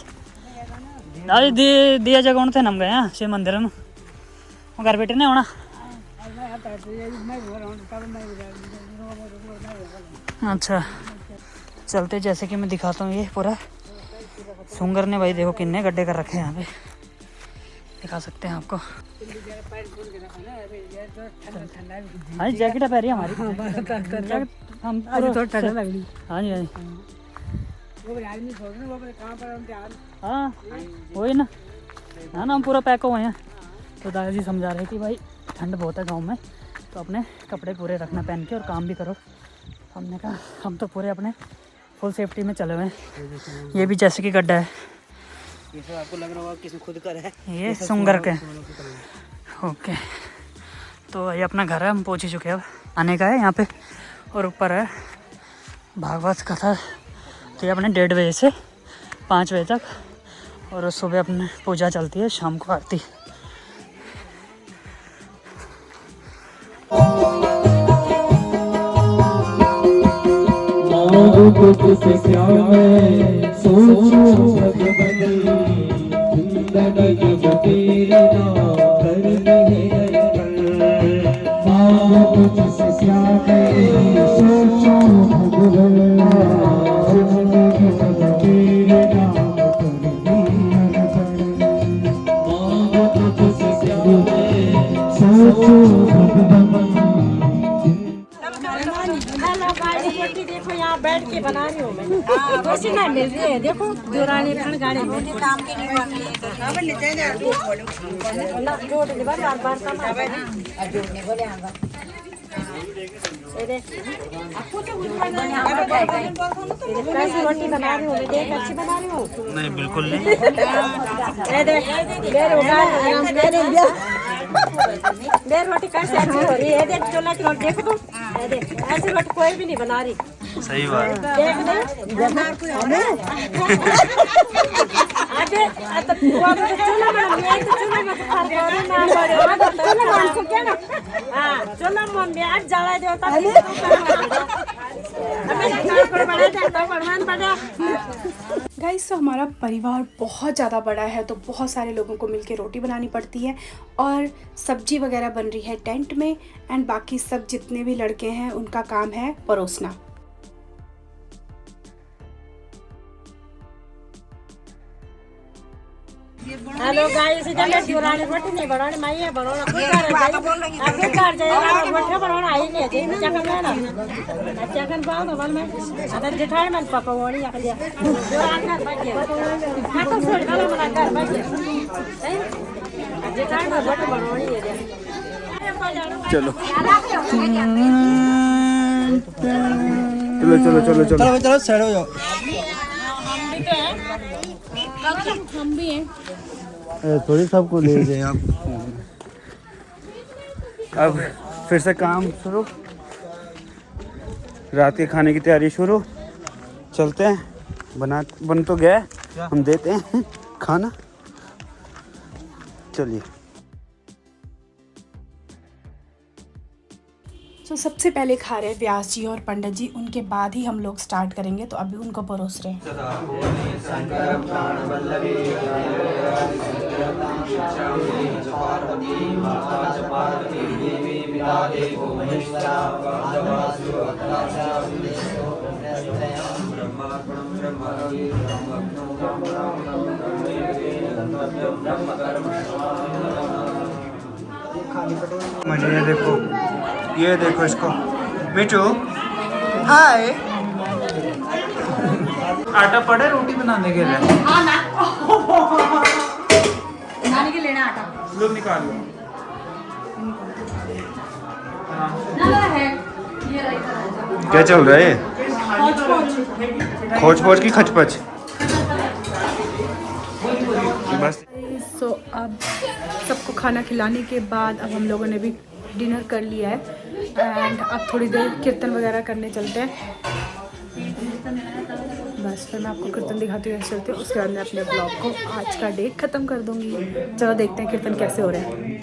दादी दिया जगह थे नम गए हैं शिव मंदिर में, घर बेटे ने होना। अच्छा, चलते। जैसे कि मैं दिखाता हूँ, ये पूरा सुंगर ने भाई देखो कितने गड्ढे कर रखे हैं यहाँ पे, दिखा सकते हैं आपको। हाँ जी, जैकेट पहनी हमारी। हम हाँ जी हाँ वही ना, हाँ ना, हम पूरा पैक हुए हैं। तो दादाजी समझा रहे कि भाई ठंड बहुत है गांव में, तो अपने कपड़े पूरे रखना पहन के, और काम भी करो। हमने कहा हम तो पूरे अपने फुल सेफ्टी में चले हुए हैं। ये भी जैसे कि गड्ढा है, ये सब आपको लग रहा होगा किसी खुद कर है, ये सुंगर के। ओके, तो ये अपना घर है, हम पहुंच ही चुके हैं। अब आने का है यहाँ पे, और ऊपर है भागवत कथा। तो ये अपने 1:30 बजे से 5 बजे तक, और सुबह अपने पूजा चलती है, शाम को आरती। देखो यहाँ बैठ के बना रही हूँ मैं, वैसे ना मिल रही है। देखो दुरानी खन गाड़ी में काम के नहीं बन रही कैसी रोटी बना रही हूँ मैं, देख अच्छी बना रही हूँ। नहीं बिल्कुल नहीं। देर रोटी कैसे अच्छी हो रही है, देख चूल्हा की रोटी देखो तुम, ऐसी रोटी कोई भी नहीं बना रही। सही बात। गाइस, तो हमारा परिवार बहुत ज़्यादा बड़ा है, तो बहुत सारे लोगों को मिलके रोटी बनानी पड़ती है, और सब्जी वगैरह बन रही है टेंट में, एंड बाकी सब जितने भी लड़के हैं उनका काम है परोसना। हेलो गाइस, इधर मैं दुरानी रोटी नहीं बनानी, मैं ये बनाना खुद घर जाएगा, रोटी बनाना आई नहीं है, मैं चकन लेना अच्छा कर पाऊँ तो मैं अगर जेठानी मन पापा वाली आ गया दुरानी घर बैठ गया, मैं तो छोड़ कर बना घर बैठ गया, जेठानी रोटी बनानी है। चलो चलो चलो चलो चलो चलो सैड हो जाओ। हम भी हैं। थोड़ी सबको ले जाए आप। अब फिर से काम शुरू, रात के खाने की तैयारी शुरू। चलते हैं, बन तो गया, हम देते हैं खाना। चलिए। तो सबसे पहले खा रहे हैं व्यास जी और पंडित जी, उनके बाद ही हम लोग स्टार्ट करेंगे। तो अभी उनको परोस रहे हैं। मुझे ये देखो इसको। मिठू हाय। आटा पड़े रोटी बनाने के लिए। बनाने के लेना आटा लोग निकाल लो। क्या चल रहा है? खोज पोज की खचपच। बस। सो अब सबको खाना खिलाने के बाद अब हम लोगों ने भी डिनर कर लिया है एंड अब थोड़ी देर कीर्तन वगैरह करने चलते हैं। बस फिर मैं आपको कीर्तन दिखाती हुए चलती हूँ। उसके बाद मैं अपने ब्लॉग को आज का डे ख़त्म कर दूँगी। चलो देखते हैं कीर्तन कैसे हो रहे हैं।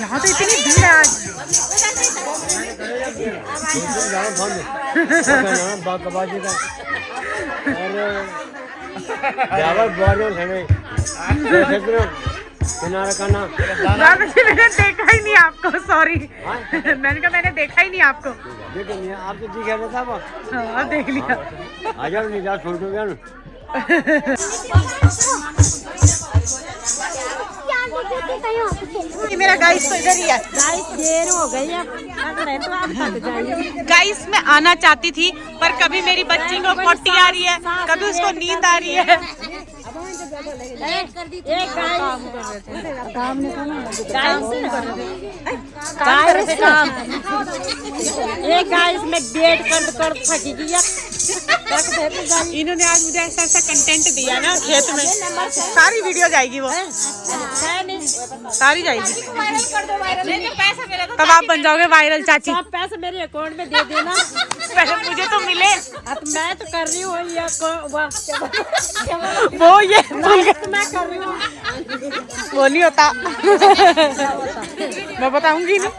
यहाँ तो इतनी भीड़ है आज। मैंने देखा ही नहीं आपको, सॉरी। मैंने कहा मैंने देखा ही नहीं आपको। आपको दिखा था। हाँ देख लिया। आ जाओ नहीं जा छोड़ दो ना। मेरा गाइस तो इधर ही है। गाइस देर हो गई है तो आप थक जाइए। गाइस मैं आना चाहती थी पर कभी मेरी बच्ची को पोटी आ रही है, कभी उसको नींद आ रही है। गाइस मैं बेड कर थकी गई। इन्होंने आज मुझे ऐसा ऐसा कंटेंट दिया ना खेत में, सारी वीडियो जाएगी, वो सारी जाएगी। तब आप बन जाओगे वायरल चाची। आप पैसे मेरे अकाउंट में दे देना। पैसे मुझे तो मिले। मैं तो कर रही हूँ वो ये मैं कर रही हूँ, वो नहीं होता। मैं बताऊंगी नहीं।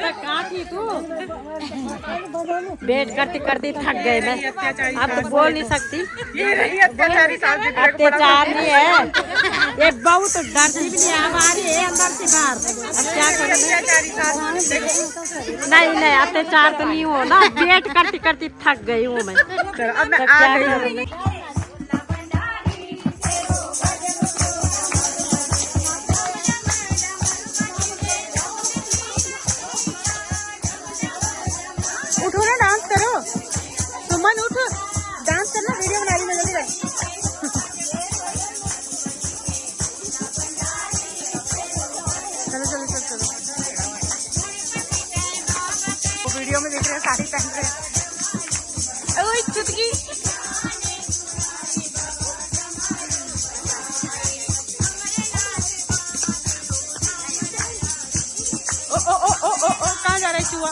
वेट करते करते थक गए मैं, अब तो बोल नहीं सकती। अत्याचार नहीं है, ये बहू तो डरती भी नहीं है, हमारी है अंदर से बाहर। अब क्या करें? नहीं नहीं अत्याचार तो नहीं हो ना, वेट करते करते थक गई हूँ मैं। अब मैं आ गई हूँ। उठो ना, डांस करो। सुमन उठ, डांस करना, वीडियो बना रही मैं। जल्दी चलो चलो चलो चलो। वो वीडियो में देख रहे हैं साड़ी पहन रहे हैं। ओए चुटकी। ओ ओ ओ ओ ओ कहाँ जा रहा है चूहा?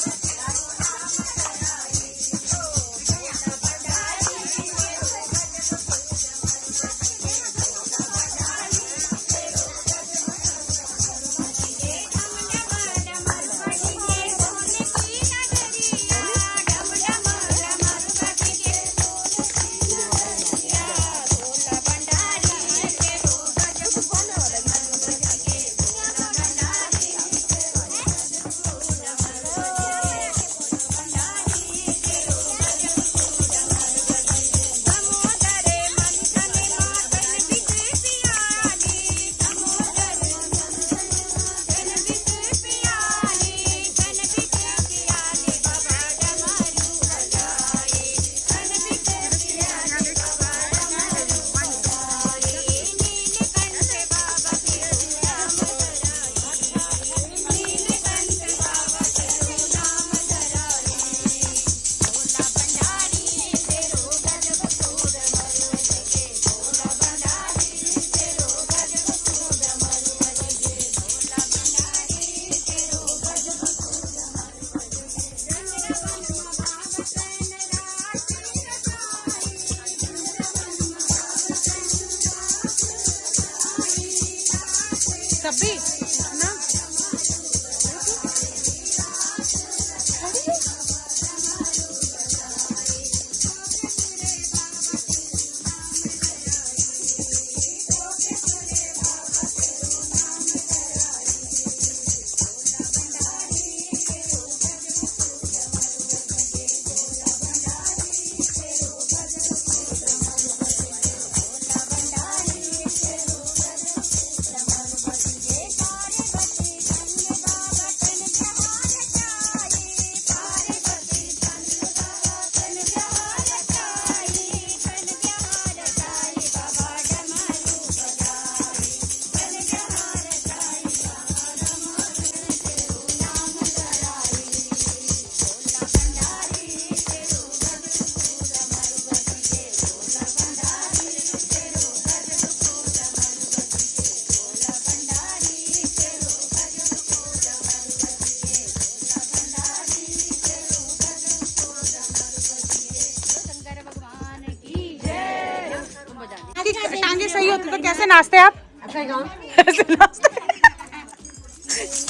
होती तो कैसे नाचते आप? ऐसे नाचते।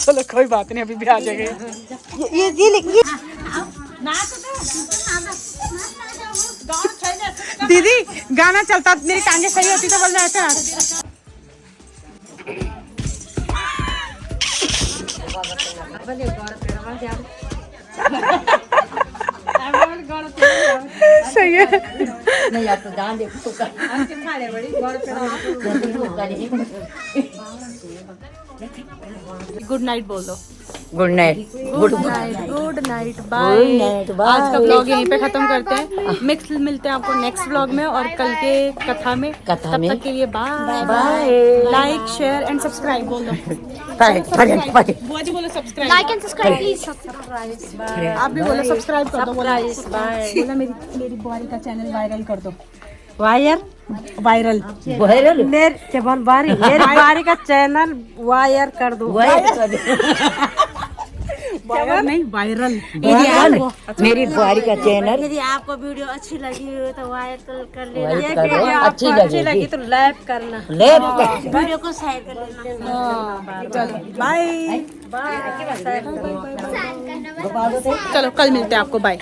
चलो कोई बात नहीं, अभी भी आ जाएगा। ये दीदी गाना चलता, मेरी टांगे सही होती तो बोलना ऐसे नाच। सही है। नहीं आप तो जान देखो गुड नाइट बोल दो। Good night. Good night bye. आज का ब्लॉग यहीं पे खत्म करते हैं। मिक्स मिलते हैं आपको नेक्स्ट ब्लॉग में और कल के कथा में। तब तक के लिए bye bye. Like share and subscribe बोल दो। बुआ जी बोलो subscribe. Like and subscribe please. आप भी बोलो सब्सक्राइब कर दो। बोला मेरी बुआरी का चैनल वायरल कर दो। वायरल मेरे बारी का चैनल वायर कर दो। वायरल नहीं वायरल। मेरी बुआरी का चैनल यदि आपको वीडियो अच्छी लगी हो तो वायर कर वायर लेना। करो, अच्छी लगी तो लाइक करना, वीडियो को शेयर कर लेना। चलो बाय। चलो कल मिलते हैं आपको। बाय।